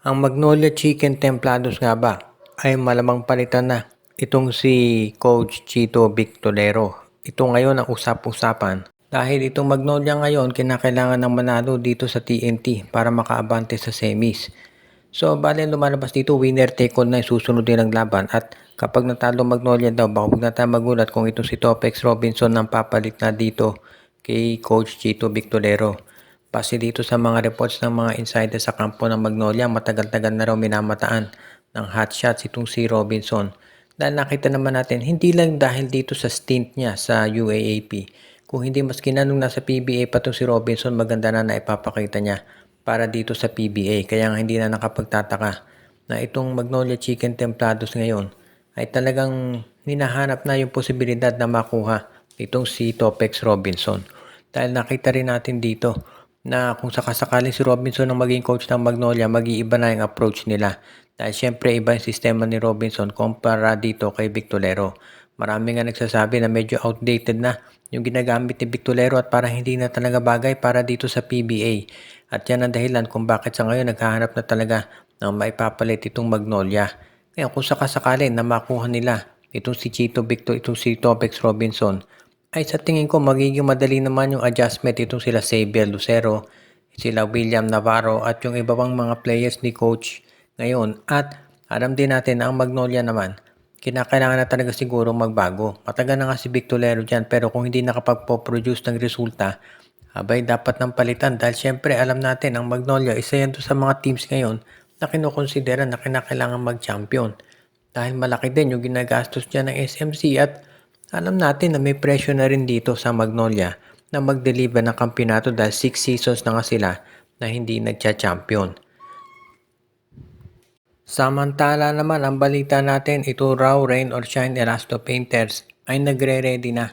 Ang Magnolia Chicken Templados nga ba ay malamang palitan na itong si Coach Chito Victorero. Ito ngayon ang usap-usapan dahil itong Magnolia ngayon kinakailangan ng manalo dito sa TNT para makaabante sa semis. So bale lumalabas dito winner take all na yung susunod din ang laban at kapag natalo Magnolia daw baka huwag na tayo magulat kung ito si Topex Robinson ang papalit na dito kay Coach Chito Victorero. Base dito sa mga reports ng mga insider sa kampo ng Magnolia, matagal-tagal na raw minamataan ng hot shots itong si Robinson. Dahil nakita naman natin, hindi lang dahil dito sa stint niya sa UAAP, kung hindi maski na nung nasa PBA pa itong si Robinson, maganda na ipapakita niya para dito sa PBA. Kaya nga hindi na nakapagtataka na itong Magnolia Chicken Templados ngayon ay talagang hinahanap na yung posibilidad na makuha itong si Topex Robinson. Dahil nakita rin natin dito na kung sakasakaling si Robinson ang maging coach ng Magnolia, mag-iiba na yung approach nila. Dahil syempre iba yung sistema ni Robinson kumpara dito kay Victorero. Marami nga nagsasabi na medyo outdated na yung ginagamit ni Victorero at parang hindi na talaga bagay para dito sa PBA. At yan ang dahilan kung bakit sa ngayon naghahanap na talaga ng maipapalit itong Magnolia. Kaya kung sakasakaling na makuha nila itong si Chito Victor, itong si Topex Robinson, ay sa tingin ko magiging madali naman yung adjustment itong sila Xavier Lucero, sila William Navarro at yung iba pang mga players ni coach ngayon. At alam din natin na ang Magnolia naman, kinakailangan na talaga siguro magbago. Matagal na nga si Victorero dyan pero kung hindi nakapagpo-produce ng resulta, abay dapat ng palitan dahil syempre alam natin ang Magnolia isa yan to sa mga teams ngayon na kinukonsidera na kinakailangan mag-champion. Dahil malaki din yung ginagastos dyan ng SMC at alam natin na may presyo na rin dito sa Magnolia na mag-deliver ng kampyonato dahil 6 seasons na nga sila na hindi nagcha-champion. Samantala naman ang balita natin, ito raw Rain or Shine Elasto Painters ay nagre-ready na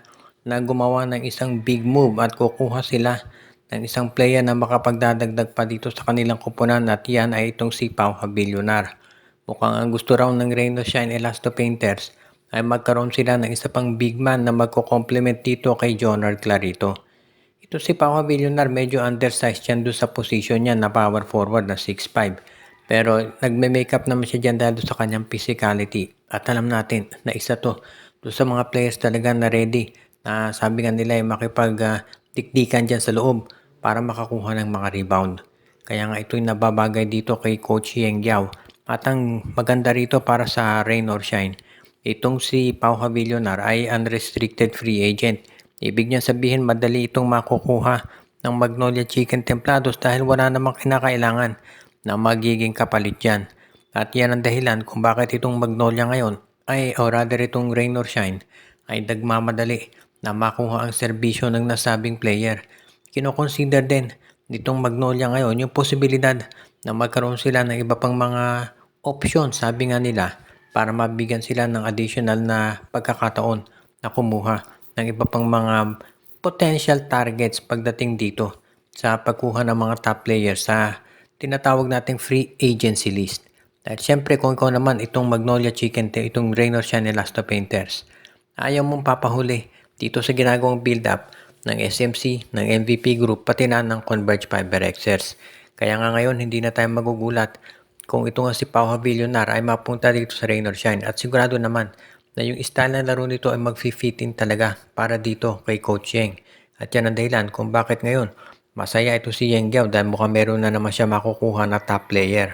gumawa ng isang big move at kukuha sila ng isang player na makapagdadagdag pa dito sa kanilang kupunan at yan ay itong si Pau Habillonar. Mukhang ang gusto raw ng Rain or Shine Elasto Painters ay magkaroon sila ng isa pang big man na magko-complement dito kay Jonard Clarito. Ito si Pau Habillonar medyo undersized yan doon sa position niya na power forward na 6'5". Pero nagme-makeup naman siya dyan dahil sa kanyang physicality. At alam natin na isa to doon sa mga players talaga na ready na sabi nga nila ay makipag-dikdikan dyan sa loob para makakuha ng mga rebound. Kaya nga ito'y nababagay dito kay Coach Yeng Giao. At ang maganda rito para sa Rain or Shine, itong si Pau Habillonar ay unrestricted free agent. Ibig niya sabihin madali itong makukuha ng Magnolia Chicken Templados dahil wala namang kinakailangan na magiging kapalit yan. At yan ang dahilan kung bakit itong Magnolia ngayon or rather itong Rain or Shine ay nagmamadali na makuha ang serbisyo ng nasabing player. Kinoconsider din nitong Magnolia ngayon yung posibilidad na magkaroon sila ng iba pang mga option, sabi nga nila, para mabigyan sila ng additional na pagkakataon na kumuha ng iba pang mga potential targets pagdating dito sa pagkuha ng mga top players sa tinatawag nating free agency list. Dahil syempre kung ikaw naman itong Magnolia Chicken, itong Rain or Shine Elasto Painters, ayaw mong papahuli dito sa ginagawang build-up ng SMC, ng MVP Group, pati na ng Converge Fiber Xers. Kaya nga ngayon hindi na tayo magugulat kung ito nga si Pau Habillonar ay mapunta dito sa Rain or Shine at sigurado naman na yung style na laro nito ay mag-fit in talaga para dito kay Coach Yeng. At yan ang dahilan kung bakit ngayon masaya ito si Yeng Giao dahil mukhang meron na naman siya makukuha na top player.